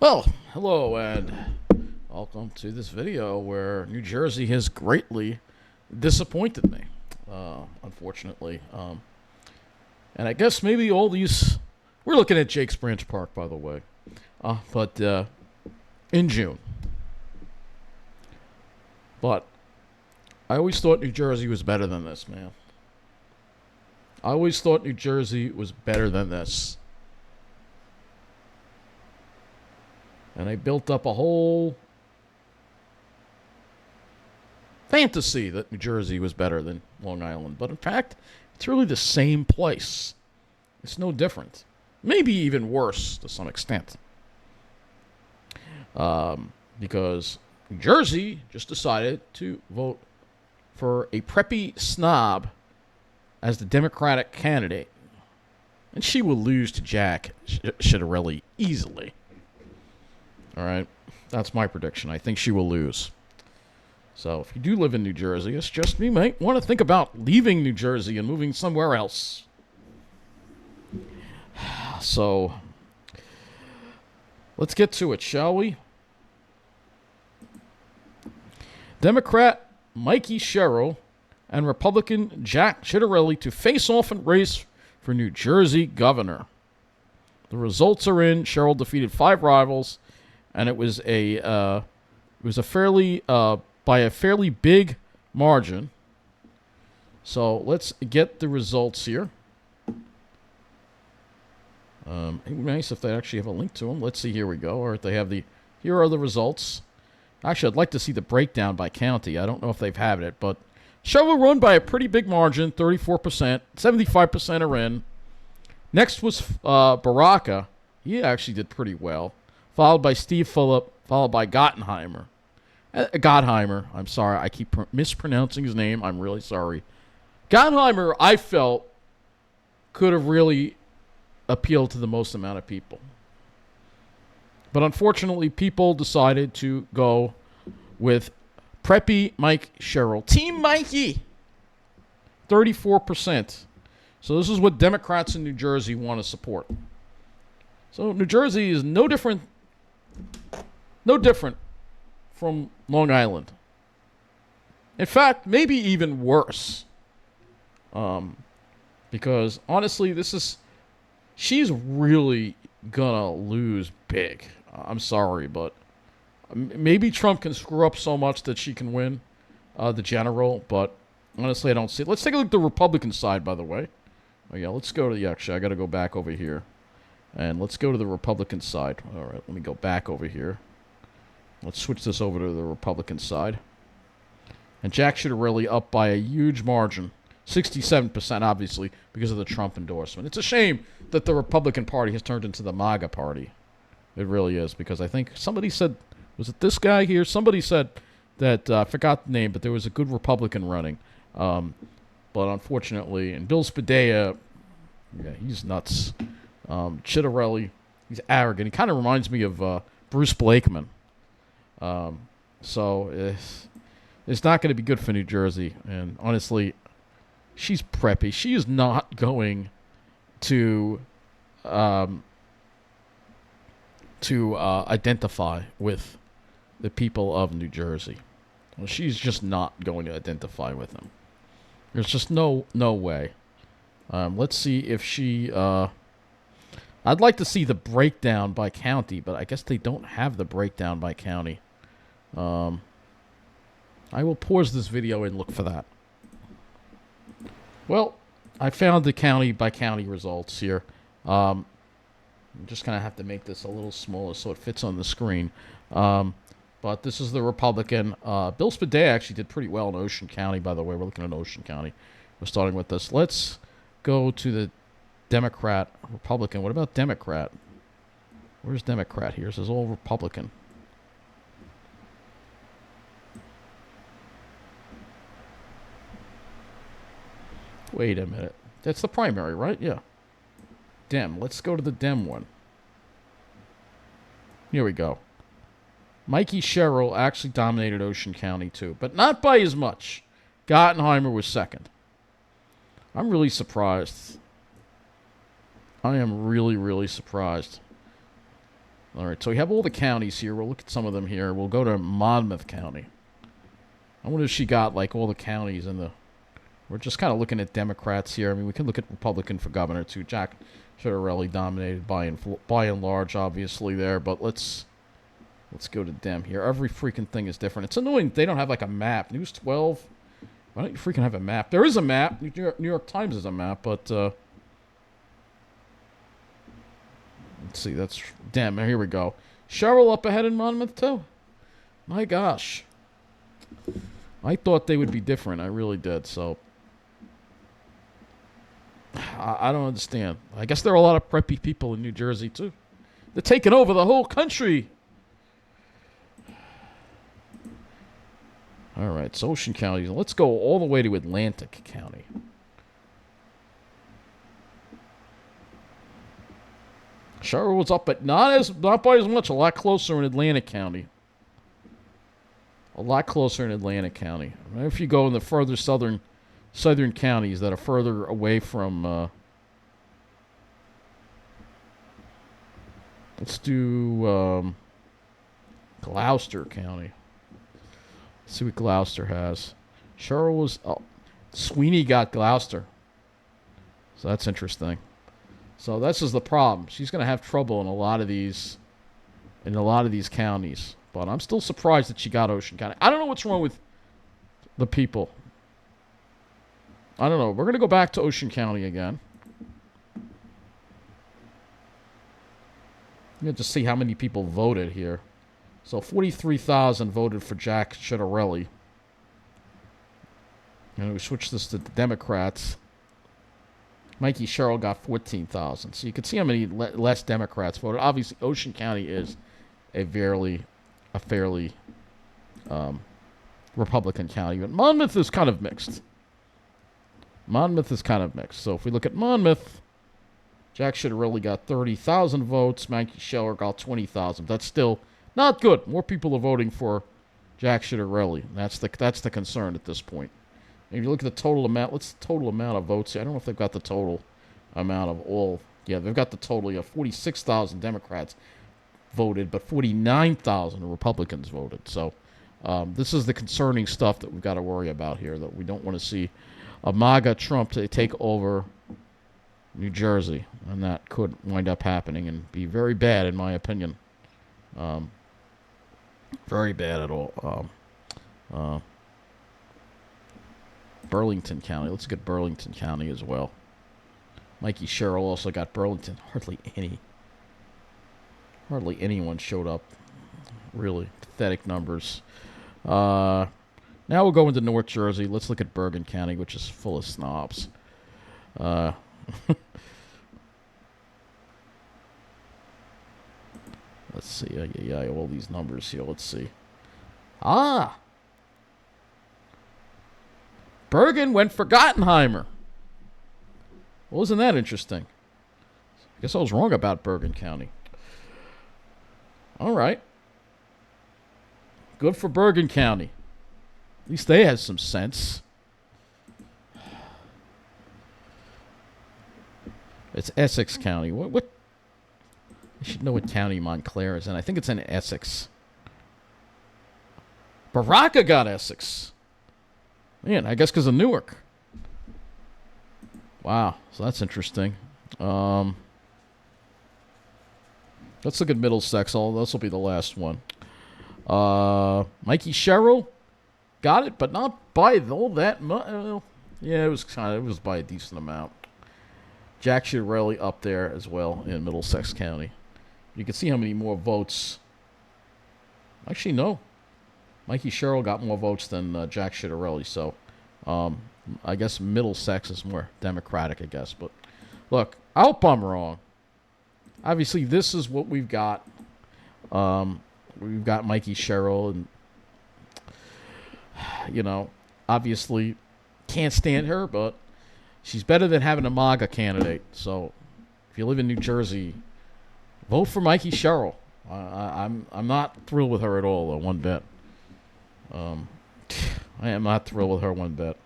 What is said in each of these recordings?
Well, hello and welcome to this video where New Jersey has greatly disappointed me, unfortunately. And I guess maybe all these... We're looking at Jake's Branch Park, by the way. But in June. But I always thought New Jersey was better than this, man. I always thought New Jersey was better than this. And I built up a whole fantasy that New Jersey was better than Long Island. But in fact, it's really the same place. It's no different. Maybe even worse to some extent. Because New Jersey just decided to vote for a preppy snob as the Democratic candidate. And she will lose to Jack Ciatarelli easily. All right, that's my prediction. I think she will lose. So if you do live in New Jersey, it's just you might want to think about leaving New Jersey and moving somewhere else. So let's get to it, shall we? Democrat Mikie Sherrill and Republican Jack Ciatarelli to face off in race for New Jersey governor. The results are in. Sherrill defeated 5 rivals. And it was a fairly by a fairly big margin. So let's get the results here. It'd be nice if they actually have a link to them. Let's see. Here we go. Or if they have the. Here are the results. Actually, I'd like to see the breakdown by county. I don't know if they've had it, but Sherrill won by a pretty big margin, 34%. 75% are in. Next was Baraka. He actually did pretty well. Followed by Steve Phillip, followed by Gottheimer. I'm sorry, I keep mispronouncing his name. I'm really sorry. Gottheimer, I felt, could have really appealed to the most amount of people. But unfortunately, people decided to go with preppy Mikie Sherrill. Team Mikey! 34%. So this is what Democrats in New Jersey want to support. So New Jersey is no different from Long Island. In fact, maybe even worse. Because honestly, she's really gonna lose big. I'm sorry, but maybe Trump can screw up so much that she can win the general, but honestly, I don't see it. Let's take a look at the Republican side, by the way. Oh yeah, let's go to actually, I gotta go back over here. And let's go to the Republican side. All right, let me go back over here. Let's switch this over to the Republican side. And Jack Ciatarelli up by a huge margin. 67%, obviously, because of the Trump endorsement. It's a shame that the Republican Party has turned into the MAGA Party. It really is, because I think somebody said, was it this guy here? Somebody said that, I forgot the name, but there was a good Republican running. But unfortunately, and Bill Spadea, yeah, he's nuts. Ciatarelli, he's arrogant. He kind of reminds me of Bruce Blakeman. So it's not going to be good for New Jersey. And honestly, she's preppy. She is not going to identify with the people of New Jersey. Well, she's just not going to identify with them. There's just no way. Let's see if she... I'd like to see the breakdown by county, but I guess they don't have the breakdown by county. I will pause this video and look for that. Well, I found the county by county results here. I'm just going to have to make this a little smaller so it fits on the screen. But this is the Republican. Bill Spadea actually did pretty well in Ocean County, by the way. We're looking at Ocean County. We're starting with this. Let's go to the Democrat, Republican. What about Democrat? Where's Democrat here? It says all Republican. Wait a minute. That's the primary, right? Yeah. Dem. Let's go to the Dem one. Here we go. Mikie Sherrill actually dominated Ocean County too, but not by as much. Gottheimer was second. I'm really surprised. I am really, really surprised All right, so we have all the counties here. We'll look at some of them here. We'll go to Monmouth County. I wonder if she got, like, all the counties in the... We're just kind of looking at Democrats here. I mean, we can look at Republican for governor, too. Jack Ciatarelli dominated by and large, obviously, there. But let's go to Dem here. Every freaking thing is different. It's annoying they don't have, like, a map. News 12. Why don't you freaking have a map? There is a map. New York Times is a map, but... let's see, that's... Damn, here we go. Sherrill up ahead in Monmouth, too? My gosh. I thought they would be different. I really did, so... I don't understand. I guess there are a lot of preppy people in New Jersey, too. They're taking over the whole country. All right, so Ocean County. Let's go all the way to Atlantic County. Sherrill was up, but not by as much. A lot closer in Atlantic County. A lot closer in Atlantic County. If you go in the further southern counties that are further away from... let's do Gloucester County. Let's see what Gloucester has. Sherrill was... Oh, Sweeney got Gloucester. So that's interesting. So this is the problem. She's going to have trouble in a lot of these counties. But I'm still surprised that she got Ocean County. I don't know what's wrong with the people. I don't know. We're going to go back to Ocean County again. I'm going to see how many people voted here. So 43,000 voted for Jack Ciatarelli. And we switch this to the Democrats. Mikie Sherrill got 14,000. So you can see how many less Democrats voted. Obviously, Ocean County is a fairly Republican county. But Monmouth is kind of mixed. So if we look at Monmouth, Jack Ciatarelli got 30,000 votes. Mikie Sherrill got 20,000. That's still not good. More people are voting for Jack Ciatarelli. That's the concern at this point. And if you look at the total amount, what's the total amount of votes here? I don't know if they've got the total amount of all. Yeah, they've got the total. Yeah, 46,000 Democrats voted, but 49,000 Republicans voted. So this is the concerning stuff that we've got to worry about here, that we don't want to see a MAGA Trump to take over New Jersey. And that could wind up happening and be very bad, in my opinion. Very bad at all. Burlington County. Let's get Burlington County as well. Mikie Sherrill also got Burlington. Hardly anyone showed up. Really pathetic numbers. Now we'll go into North Jersey. Let's look at Bergen County, which is full of snobs. Let's see. Yeah, all these numbers here. Let's see. Bergen went for Gottenheimer. Well, isn't that interesting? I guess I was wrong about Bergen County. All right. Good for Bergen County. At least they have some sense. It's Essex County. What? I should know what county Montclair is in. I think it's in Essex. Baraka got Essex. Man, I guess because of Newark. Wow, so that's interesting. Let's look at Middlesex. This will be the last one. Mikie Sherrill got it, but not by all that much. Yeah, it was by a decent amount. Jack Ciatarelli up there as well in Middlesex County. You can see how many more votes. Actually, no. Mikie Sherrill got more votes than Jack Ciatarelli, so I guess Middlesex is more Democratic, I guess. But look, I hope I'm wrong. Obviously, this is what we've got. We've got Mikie Sherrill, and obviously can't stand her, but she's better than having a MAGA candidate. So if you live in New Jersey, vote for Mikie Sherrill. I'm not thrilled with her at all, though, one bit. I am not thrilled with her one bit.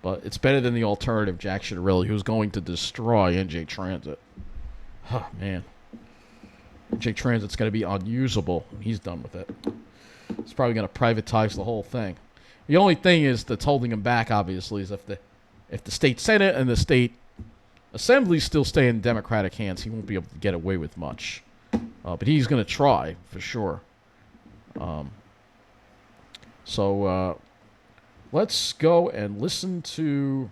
But it's better than the alternative, Jack Ciatarelli, who's going to destroy NJ Transit. Oh, man. J Transit's going to be unusable. He's done with it. He's probably going to privatize the whole thing. The only thing that's holding him back, obviously, is if the state Senate and the state Assembly still stay in Democratic hands, he won't be able to get away with much. But he's going to try, for sure. So let's go and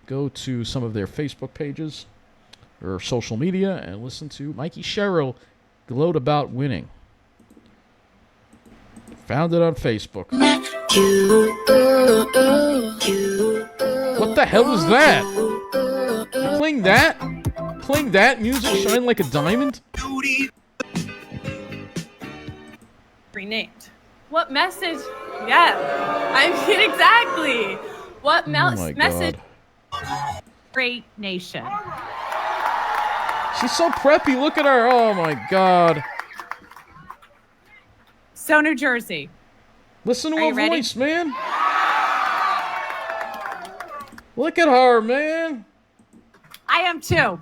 go to some of their Facebook pages or social media and listen to Mikie Sherrill gloat about winning. Found it on Facebook. What the hell is that? You playing that? Playing that music, shine like a diamond? Renamed. What message? Yeah, I mean, exactly. What message? Great nation. She's so preppy. Look at her. Oh my God. So New Jersey. Listen to her voice, man. Look at her, man. I am too.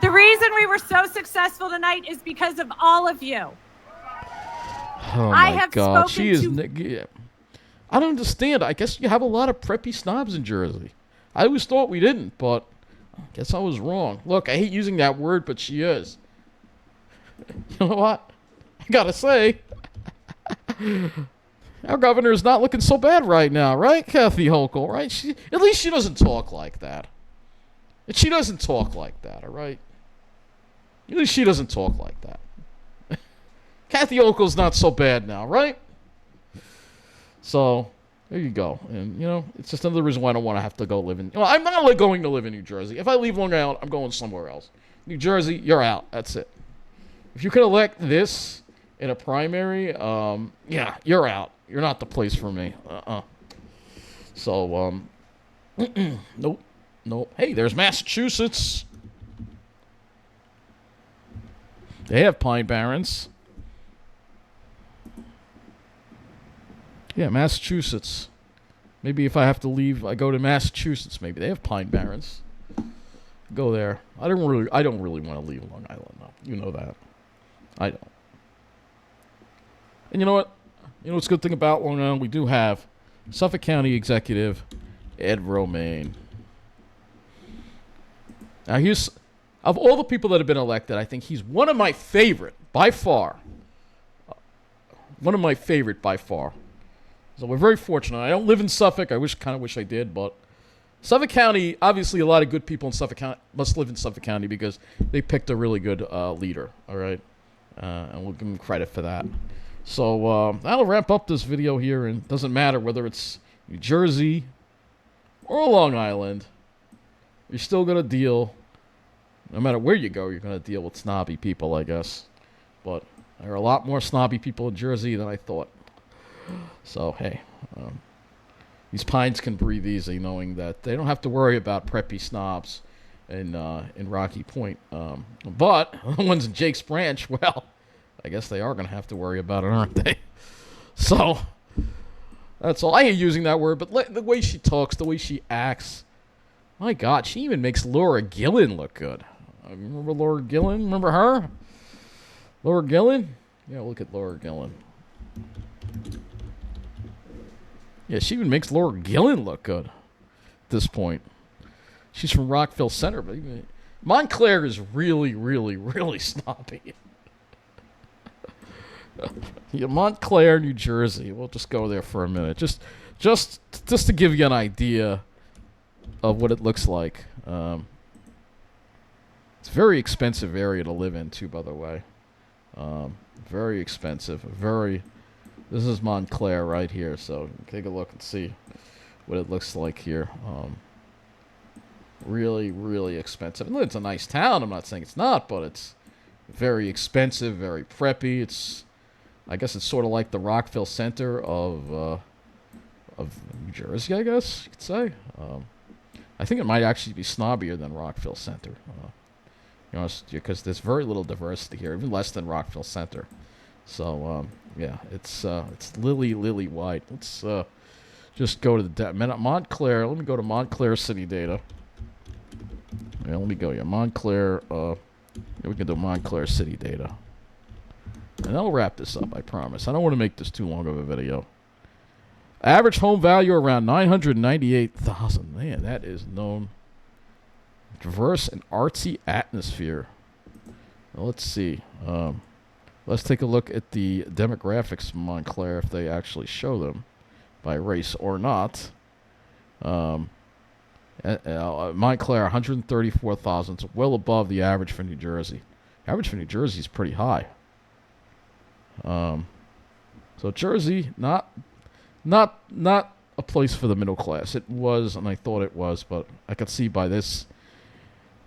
The reason we were so successful tonight is because of all of you. Oh my God. She is. I don't understand. I guess you have a lot of preppy snobs in Jersey. I always thought we didn't, but I guess I was wrong. Look, I hate using that word, but she is. You know what? I gotta say, our governor is not looking so bad right now, right, Kathy Hochul, right? At least she doesn't talk like that. And she doesn't talk like that, all right? At least she doesn't talk like that. Kathy Hochul's not so bad now, right? So, there you go. And, you know, it's just another reason why I don't want to have to go live in... Well, I'm not going to live in New Jersey. If I leave Long Island, I'm going somewhere else. New Jersey, you're out. That's it. If you could elect this in a primary, yeah, you're out. You're not the place for me. So, nope. Hey, there's Massachusetts. They have Pine Barrens. Yeah, Massachusetts. Maybe if I have to leave, I go to Massachusetts. Maybe they have Pine Barrens. Go there. I don't really want to leave Long Island, though. You know that. I don't. And you know what? You know what's a good thing about Long Island? We do have Suffolk County Executive Ed Romaine. Now, of all the people that have been elected, I think he's one of my favorite by far. One of my favorite by far. So we're very fortunate. I don't live in Suffolk. I kind of wish I did, but Suffolk County, obviously a lot of good people in Suffolk County must live in Suffolk County because they picked a really good leader, all right? And we'll give them credit for that. So that'll wrap up this video here, and it doesn't matter whether it's New Jersey or Long Island. You're still going to deal, no matter where you go, you're going to deal with snobby people, I guess. But there are a lot more snobby people in Jersey than I thought. So, hey, these pines can breathe easy knowing that they don't have to worry about preppy snobs in Rocky Point. But the ones in Jake's Branch, well, I guess they are going to have to worry about it, aren't they? So, that's all. I hate using that word, but the way she talks, the way she acts, my God, she even makes Laura Gillen look good. Remember Laura Gillen? Remember her? Laura Gillen? Yeah, look at Laura Gillen. Yeah, she even makes Laura Gillen look good at this point. She's from Rockville Center, but even Montclair is really, really, really snobby. Yeah, Montclair, New Jersey. We'll just go there for a minute, just to give you an idea of what it looks like. It's a very expensive area to live in, too, by the way. Very expensive. This is Montclair right here, so take a look and see what it looks like here. Really, really expensive. And it's a nice town. I'm not saying it's not, but it's very expensive, very preppy. I guess it's sort of like the Rockville Center of New Jersey, I guess you could say. I think it might actually be snobbier than Rockville Center. Because there's very little diversity here, even less than Rockville Center. So, yeah, it's lily white. Let's just go to the Montclair. Let me go to Montclair city data. Yeah, let me go here. Montclair. We can do Montclair city data. and I'll wrap this up, I promise. I don't want to make this too long of a video. Average home value around $998,000. Man, that is known. Diverse and artsy atmosphere. Well, let's see. Let's take a look at the demographics of Montclair, if they actually show them by race or not. Montclair, 134,000. It's well above the average for New Jersey. Average for New Jersey is pretty high. So Jersey, not a place for the middle class. It was, and I thought it was, but I could see by this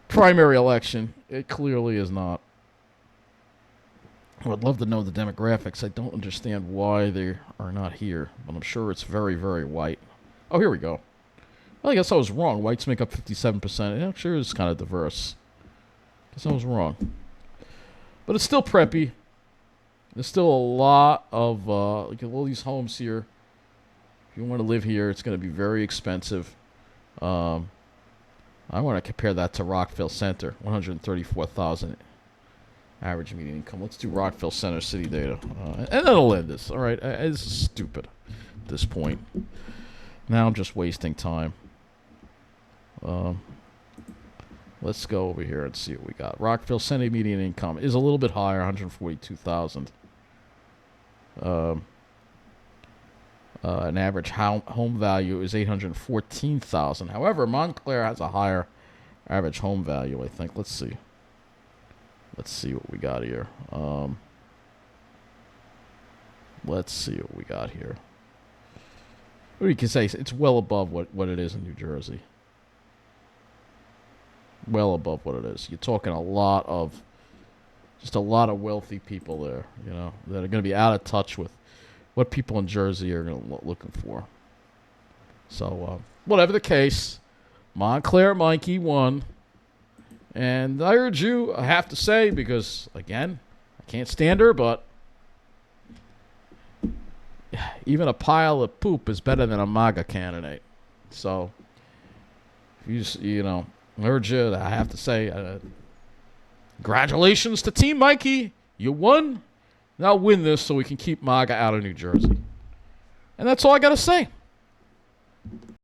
primary election, it clearly is not. I would love to know the demographics. I don't understand why they are not here, but I'm sure it's very, very white. Oh, here we go. Well, I guess I was wrong. Whites make up 57%. Yeah, sure it's kind of diverse. Guess I was wrong. But it's still preppy. There's still a lot of, like all these homes here. If you want to live here, it's going to be very expensive. I want to compare that to Rockville Center, 134,000 average median income. Let's do Rockville Center city data, and that'll end this. All right, this is stupid at this point. Now I'm just wasting time. Let's go over here and see what we got. Rockville Center median income is a little bit higher, 142,000. An average home value is 814,000. However, Montclair has a higher average home value, I think. Let's see. Let's see what we got here. Let's see what we got here. What you can say, it's well above what it is in New Jersey. Well above what it is. You're talking a lot of wealthy people there, you know, that are going to be out of touch with what people in Jersey are looking for. So, whatever the case, Montclair Mikey won. And I urge you, I have to say, because, again, I can't stand her, but even a pile of poop is better than a MAGA candidate. So, if I urge you, I have to say, congratulations to Team Mikey. You won. Now win this so we can keep MAGA out of New Jersey. And that's all I got to say.